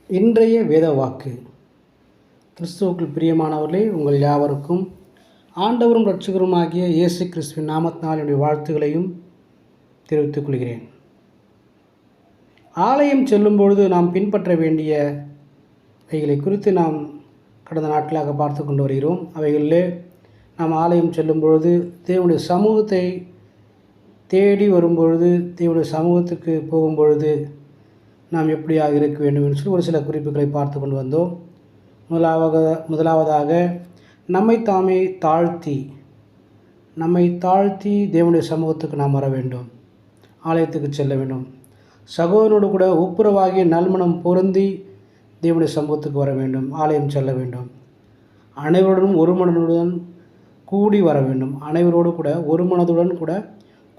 இன்றைய வேத வாக்கு. கிறிஸ்துவுக்குள் பிரியமானவர்களே, உங்கள் யாவருக்கும் ஆண்டவரும் இரட்சகருமாகிய இயேசு கிறிஸ்துவின் நாமத்தினால் என்னுடைய வாழ்த்துக்களையும் தெரிவித்துக் கொள்கிறேன். ஆலயம் செல்லும் பொழுது நாம் பின்பற்ற வேண்டிய அவைகளை குறித்து நாம் கடந்த நாட்களாக பார்த்து கொண்டு வருகிறோம். அவைகளிலே நாம் ஆலயம் செல்லும் பொழுது, தேவனுடைய சமூகத்தை தேடி வரும்பொழுது, தேவனுடைய சமூகத்துக்கு போகும்பொழுது நாம் எப்படியாக இருக்க வேண்டும் என்று சொல்லி ஒரு சில குறிப்புகளை பார்த்து கொண்டு வந்தோம். முதலாவதாக நம்மை தாழ்த்தி தேவனுடைய சமூகத்துக்கு நாம் வர வேண்டும், ஆலயத்துக்கு செல்ல வேண்டும். சகோதரனோடு கூட ஒப்புரவாகிய நல்மனம் பொருந்தி தேவனுடைய சமூகத்துக்கு வர வேண்டும், ஆலயம் செல்ல வேண்டும். அனைவருடனும் ஒரு மனதுடன் கூடி வர வேண்டும், அனைவரோடு கூட ஒரு மனதுடன் கூட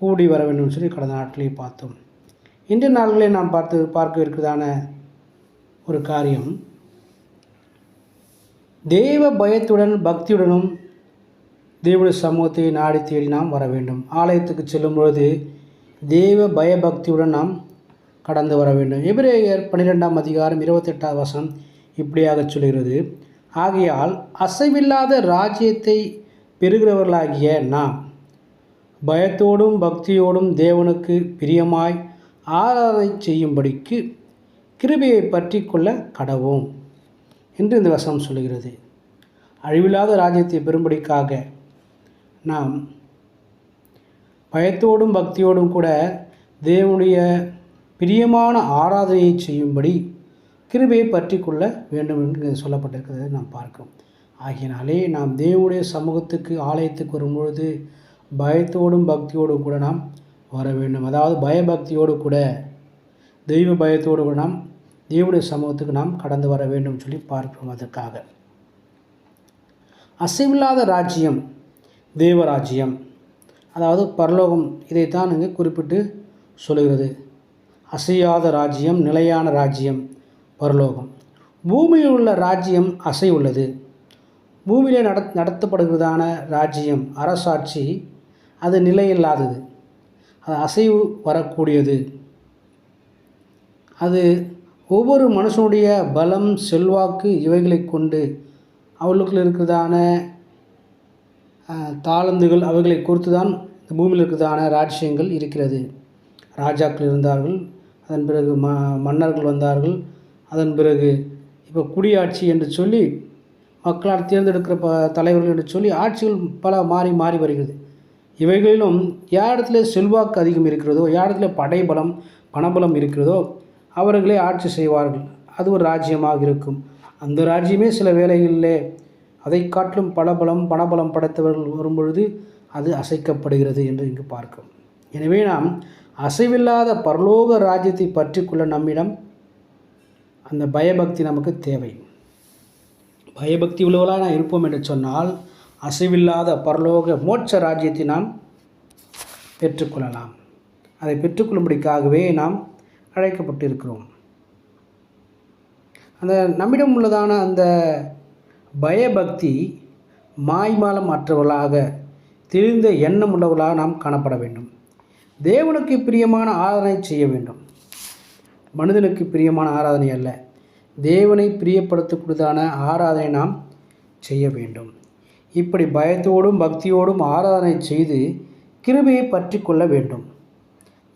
கூடி வர வேண்டும் சொல்லி கடந்த நாட்களே பார்த்தோம். இன்றைய நாள்களே நாம் பார்க்க இருக்கிறதான ஒரு காரியம், தேவ பயத்துடன் பக்தியுடனும் தேவனுடைய சமூகத்தை நாடி தேடி நாம் வர வேண்டும். ஆலயத்துக்கு செல்லும் பொழுது தேவ பயபக்தியுடன் நாம் கடந்து வர வேண்டும். எபிரேயர் 12ஆம் அதிகாரம் 28வது வசனம் இப்படியாக சொல்கிறது, ஆகையால் அசைவில்லாத ராஜ்யத்தை பெறுகிறவர்களாகிய நாம் பயத்தோடும் பக்தியோடும் தேவனுக்கு பிரியமாய் ஆராதனை செய்யும்படிக்கு கிருபையை பற்றி கொள்ள கடவோம் என்று இந்த வசனம் சொல்கிறது. அழிவில்லாத ராஜ்யத்தை பெறும்படிக்காக நாம் பயத்தோடும் பக்தியோடும் கூட தேவனுடைய பிரியமான ஆராதனையை செய்யும்படி கிருபையை பற்றி கொள்ள வேண்டும் என்று சொல்லப்பட்டிருக்கிறதை நாம் பார்க்கிறோம். ஆகியனாலே நாம் தேவனுடைய சமூகத்துக்கு ஆலயத்துக்கு வரும்பொழுது பயத்தோடும் பக்தியோடும் கூட நாம் வர வேண்டும். அதாவது பயபக்தியோடு கூட தெய்வ பயத்தோடு கூட நாம் தேவனுடைய சமூகத்துக்கு நாம் கடந்து வர வேண்டும் சொல்லி பார்க்கிறோம். அதற்காக அசைவில்லாத ராஜ்யம் தேவராஜ்யம், அதாவது பரலோகம், இதைத்தான் இங்கே குறிப்பிட்டு சொல்கிறது. அசையாத ராஜ்யம், நிலையான ராஜ்யம் பரலோகம். பூமியில் உள்ள ராஜ்யம் அசை உள்ளது. பூமியிலே நடத்தப்படுகிறதான ராஜ்யம் அரசாட்சி அது நிலையில்லாதது, அது அசைவு வரக்கூடியது. அது ஒவ்வொரு மனுஷனுடைய பலம் செல்வாக்கு இவைகளை கொண்டு அவர்களுக்கு இருக்கிறதான தாளந்துகள் அவைகளை குறித்து தான் இந்த பூமியில் இருக்கிறதான ராஜ்யங்கள் இருக்கிறது. ராஜாக்கள் இருந்தார்கள், அதன் பிறகு மன்னர்கள் வந்தார்கள், அதன் பிறகு இப்போ குடியாட்சி என்று சொல்லி மக்களால் தேர்ந்தெடுக்கிற தலைவர்கள் என்று சொல்லி ஆட்சிகள் பல மாறி மாறி வருகிறது. இவைகளிலும் யாரிடத்துல செல்வாக்கு அதிகம் இருக்கிறதோ, யாரிடத்துல படைபலம் பணபலம் இருக்கிறதோ அவர்களே ஆட்சி செய்வார்கள். அது ஒரு ராஜ்யமாக இருக்கும். அந்த ராஜ்யமே சில வேளைகளிலே அதை காட்டிலும் பணபலம் படைத்தவர்கள் வரும்பொழுது அது அசைக்கப்படுகிறது என்று இங்கு பார்க்கிறோம். எனவே நாம் அசைவில்லாத பரலோக ராஜ்யத்தை பற்றி கொள்ள நம்மிடம் அந்த பயபக்தி நமக்கு தேவை. பயபக்தி உள்ளவர்களாக நாம் இருப்போம் என்று சொன்னால் அசைவில்லாத பரலோக மோட்ச ராஜ்யத்தை நாம் பெற்றுக்கொள்ளலாம். அதை பெற்றுக்கொள்ளும்படிக்காகவே நாம் அழைக்கப்பட்டிருக்கிறோம். அந்த நம்மிடம் உள்ளதான அந்த பயபக்தி மாய்மாலம் அற்றவர்களாக தெரிந்த எண்ணம் உள்ளவர்களாக நாம் காணப்பட வேண்டும். தேவனுக்கு பிரியமான ஆராதனை செய்ய வேண்டும். மனிதனுக்கு பிரியமான ஆராதனை அல்ல, தேவனை பிரியப்படுத்தக்கூடியதான ஆராதனை நாம் செய்ய வேண்டும். இப்படி பயத்தோடும் பக்தியோடும் ஆராதனை செய்து கிருபையை பற்றி கொள்ள வேண்டும்.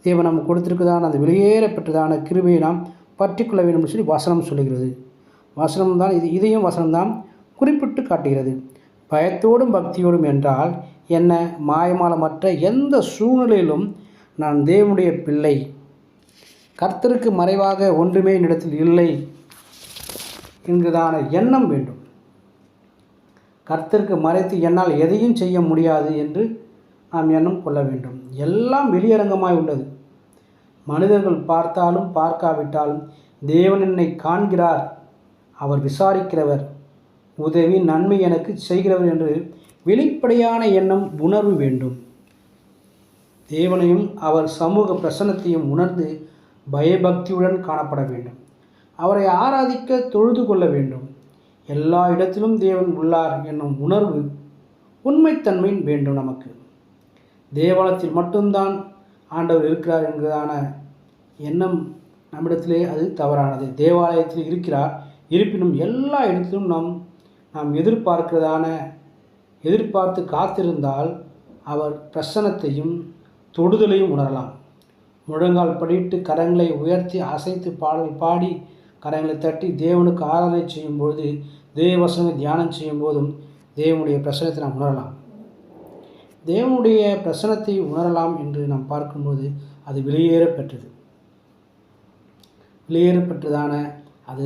தேவன் நமக்கு கொடுத்திருக்கிறதான அந்த வெளியேறப்பட்டதான கிருபையை நாம் பற்றி கொள்ள வேண்டும் சொல்லி வசனம் சொல்லுகிறது. வசனம்தான் இதையும் வசனம்தான் குறிப்பிட்டு காட்டுகிறது. பயத்தோடும் பக்தியோடும் என்றால் என்ன? மாயமாலமற்ற எந்த சூழ்நிலையிலும் நான் தேவனுடைய பிள்ளை, கர்த்தருக்கு மறைவாக ஒன்றுமே என்னிடத்தில் இல்லை என்கிறதான எண்ணம் வேண்டும். கர்த்தருக்கு மறைத்து என்னால் எதையும் செய்ய முடியாது என்று நாம் எண்ணம் கொள்ள வேண்டும். எல்லாம் வெளியரங்கமாய் உள்ளது. மனிதர்கள் பார்த்தாலும் பார்க்காவிட்டாலும் தேவன் என்னை காண்கிறார், அவர் விசாரிக்கிறவர், உதவி நன்மை எனக்கு செய்கிறவர் என்று வெளிப்படையான எண்ணம் உணர்வு வேண்டும். தேவனையும் அவர் சமூக பிரசன்னத்தையும் உணர்ந்து பயபக்தியுடன் காணப்பட வேண்டும். அவரை ஆராதிக்க தொழுது கொள்ள வேண்டும். எல்லா இடத்திலும் தேவன் உள்ளார் என்னும் உணர்வு உண்மைத்தன்மை வேண்டும். நமக்கு தேவாலயத்தில் மட்டும்தான் ஆண்டவர் இருக்கிறார் என்கிறதான எண்ணம் நம்மிடத்திலே அது தவறானது. தேவாலயத்தில் இருக்கிறார், இருப்பினும் எல்லா இடத்திலும் நாம் எதிர்பார்த்து காத்திருந்தால் அவர் பிரசன்னத்தையும் தொடுதலையும் உணரலாம். முழங்கால் படிட்டு கரங்களை உயர்த்தி அசைத்து பாடல் பாடி கரங்களை தட்டி தேவனுக்கு ஆராதனை செய்யும் பொழுது, தேவவசனத்தை தியானம் செய்யும் போதும் தேவனுடைய பிரசன்னத்தை நாம் உணரலாம். தேவனுடைய பிரசன்னத்தை உணரலாம் என்று நாம் பார்க்கும்போது அது வெளியேறப்பெற்றதான அது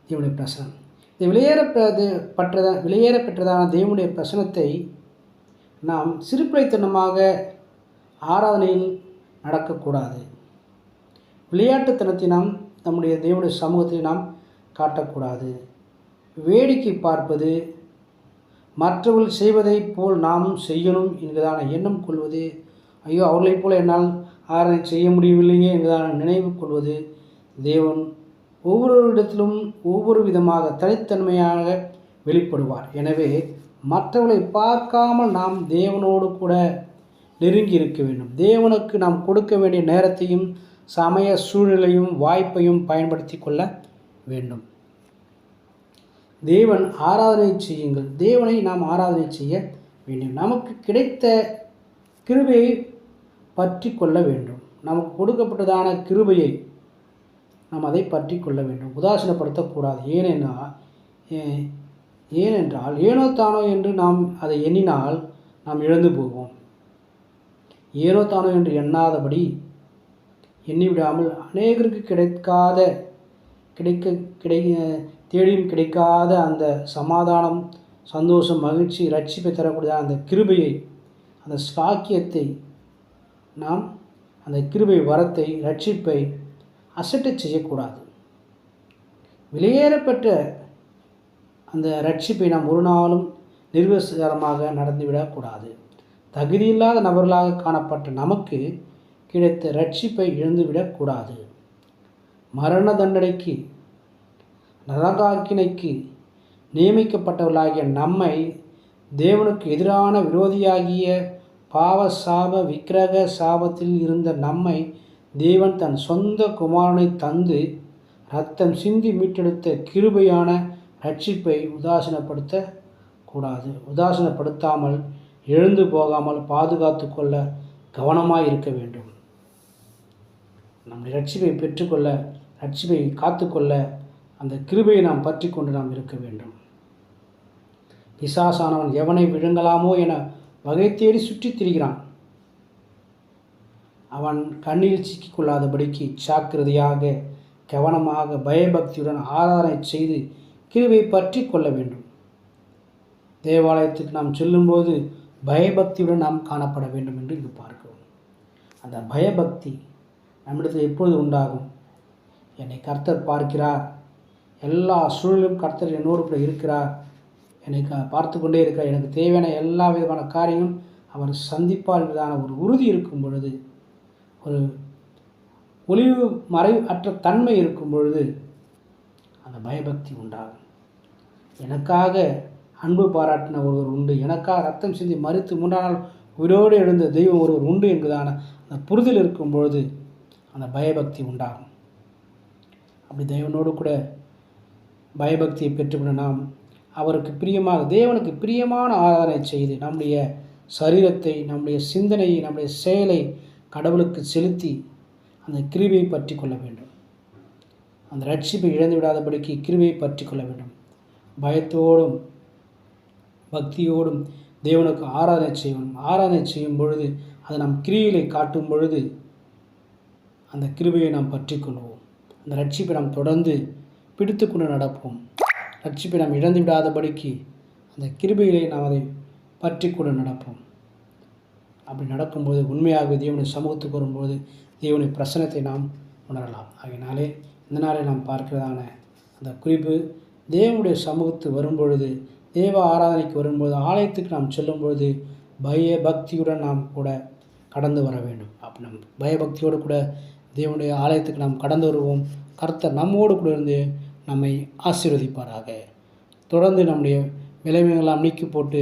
தேவனுடைய பிரசனம். இந்த வெளியேறப்பெற்றதான தேவனுடைய பிரசனத்தை நாம் சிறுபிள்ளைத்தனமாக ஆராதனையில் நடக்கக்கூடாது. விளையாட்டுத்தனத்தை நாம் நம்முடைய தேவனுடைய சமூகத்தை நாம் காட்டக்கூடாது. வேடிக்கை பார்ப்பது, மற்றவர்கள் செய்வதைப் போல் நாமும் செய்யணும் என்கிறதான எண்ணம் கொள்வது, ஐயோ அவர்களைப் போல என்னால் ஆராதனை செய்ய முடியவில்லையே என்கிறதான நினைவு கொள்வது, தேவன் ஒவ்வொரு இடத்திலும் ஒவ்வொரு விதமாக தனித்தன்மையாக வெளிப்படுவார். எனவே மற்றவர்களை பார்க்காமல் நாம் தேவனோடு கூட நெருங்கி இருக்க வேண்டும். தேவனுக்கு நாம் கொடுக்க வேண்டிய நேரத்தையும் சமய சூழ்நிலையும் வாய்ப்பையும் பயன்படுத்தி கொள்ள வேண்டும். தேவன் ஆராதனை செய்யுங்கள். தேவனை நாம் ஆராதனை செய்ய வேண்டும். நமக்கு கிடைத்த கிருபையை பற்றி கொள்ள வேண்டும். நமக்கு கொடுக்கப்பட்டதான கிருபையை நாம் அதை பற்றி கொள்ள வேண்டும். உதாசீனப்படுத்தக்கூடாது. ஏனென்றால் ஏனோ தானோ என்று நாம் அதை எண்ணினால் நாம் இழந்து போவோம். ஏனோ தானோ என்று எண்ணாதபடி எண்ணிவிடாமல் அநேகருக்கு தேடியும் கிடைக்காத அந்த சமாதானம், சந்தோஷம், மகிழ்ச்சி, ரட்சிப்பை தரக்கூடிய அந்த கிருபையை, அந்த சாக்கியத்தை நாம் அந்த கிருபை வரத்தை, ரட்சிப்பை அசட்டச் செய்யக்கூடாது. வெளியேறப்பட்ட அந்த ரட்சிப்பை நாம் ஒரு நாளும் நிர்வசாரமாக நடந்துவிடக்கூடாது. தகுதியில்லாத நபர்களாக காணப்பட்ட நமக்கு கிடைத்த ரட்சிப்பை இழந்துவிடக்கூடாது. மரண தண்டனைக்கு, நரகாக்கினைக்கு நியமிக்கப்பட்டவர்களாகிய நம்மை, தேவனுக்கு எதிரான விரோதியாகிய பாவ சாப விக்கிரக சாபத்தில் இருந்த நம்மை தேவன் தன் சொந்த குமாரனை தந்து இரத்தம் சிந்தி மீட்டெடுத்த கிருபையான ரட்சிப்பை உதாசீனப்படுத்தாமல் எழுந்து போகாமல் பாதுகாத்து கொள்ள கவனமாக இருக்க வேண்டும். நம்முடைய ரட்சிப்பை பெற்றுக்கொள்ள, ரட்சிப்பை காத்துக்கொள்ள அந்த கிருபையை நாம் பற்றி கொண்டு நாம் இருக்க வேண்டும். பிசாசானவன் எவனை விழுங்கலாமோ என வகை தேடி சுற்றித் திரிகிறான். அவன் கண்ணில் சிக்கிக்கொள்ளாதபடிக்கு ஜாக்கிரதையாக, கவனமாக, பயபக்தியுடன் ஆராதனை செய்து கிருபையை பற்றி கொள்ள வேண்டும். தேவாலயத்துக்கு நாம் செல்லும்போது பயபக்தியுடன் நாம் காணப்பட வேண்டும் என்று இங்கு பார்க்கிறோம். அந்த பயபக்தி நம்மிடத்தில் எப்பொழுது உண்டாகும்? என்னை கர்த்தர் பார்க்கிறார், எல்லா சூழலும் கர்த்தர் என்னோடு கூட இருக்கிறார், என்னை பார்த்து கொண்டே இருக்கிறார், எனக்கு தேவையான எல்லா விதமான காரியங்களும் அவர் சந்திப்பார் என்பதான ஒரு உறுதி இருக்கும் பொழுது, ஒரு ஒளிவு மறைவு அற்ற தன்மை இருக்கும் பொழுது அந்த பயபக்தி உண்டாகும். எனக்காக அன்பு பாராட்டின ஒருவர் உண்டு, எனக்காக ரத்தம் சிந்தி மறித்து 3 நாள் உயிரோடு எழுந்த தெய்வம் ஒருவர் உண்டு என்பதான அந்த புரிதல் இருக்கும் பொழுது அந்த பயபக்தி உண்டாகும். அப்படி தெய்வனோடு கூட பயபக்தியை பெற்றுக்கொண்டு நாம் அவருக்கு பிரியமாக, தேவனுக்கு பிரியமான ஆராதனை செய்து நம்முடைய சரீரத்தை, நம்முடைய சிந்தனையை, நம்முடைய செயலை கடவுளுக்கு செலுத்தி அந்த கிருபையை பற்றி கொள்ள வேண்டும். அந்த ரட்சிப்பை இழந்து விடாதபடிக்கு கிருபையை பற்றி கொள்ள வேண்டும். பயத்தோடும் பக்தியோடும் தேவனுக்கு ஆராதனை செய்யணும். ஆராதனை செய்யும் பொழுது அதை நாம் கிரியைகளை காட்டும் பொழுது அந்த கிருபையை நாம் பற்றி கொள்வோம். அந்த ரட்சிப்பை நாம் தொடர்ந்து பிடித்து கொண்டு நடப்போம். ரட்சிப்பை நாம் இழந்து விடாதபடிக்கு அந்த கிருபைகளை நாம் அதை பற்றி கொண்டு நடப்போம். அப்படி நடக்கும்போது உண்மையாகவே தேவனுடைய சமூகத்துக்கு வரும்போது தேவனுடைய பிரசன்னத்தை நாம் உணரலாம். ஆகையினாலே இந்த நாளில் நாம் பார்க்கிறதான அந்த குறிப்பு, தேவனுடைய சமூகத்துக்கு வரும்பொழுது, தேவ ஆராதனைக்கு வரும்பொழுது, ஆலயத்துக்கு நாம் செல்லும்பொழுது பயபக்தியுடன் நாம் கூட கடந்து வர வேண்டும். அப்போ நம் பயபக்தியோடு கூட தேவனுடைய ஆலயத்துக்கு நாம் கடந்து வருவோம். கர்த்தர் நம்மோடு கூட இருந்து நம்மை ஆசீர்வதிப்பாராக. தொடர்ந்து நம்முடைய விளைவுகளெல்லாம் நீக்கி போட்டு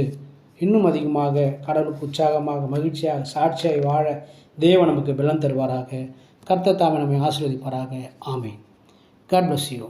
இன்னும் அதிகமாக கடவுளுக்கு உற்சாகமாக, மகிழ்ச்சியாக, சாட்சியாய் வாழ தேவன் நமக்கு பலன் தருவாராக. கர்த்தர் தாமே நம்மை ஆசீர்வதிப்பாராக. ஆமென். God bless you.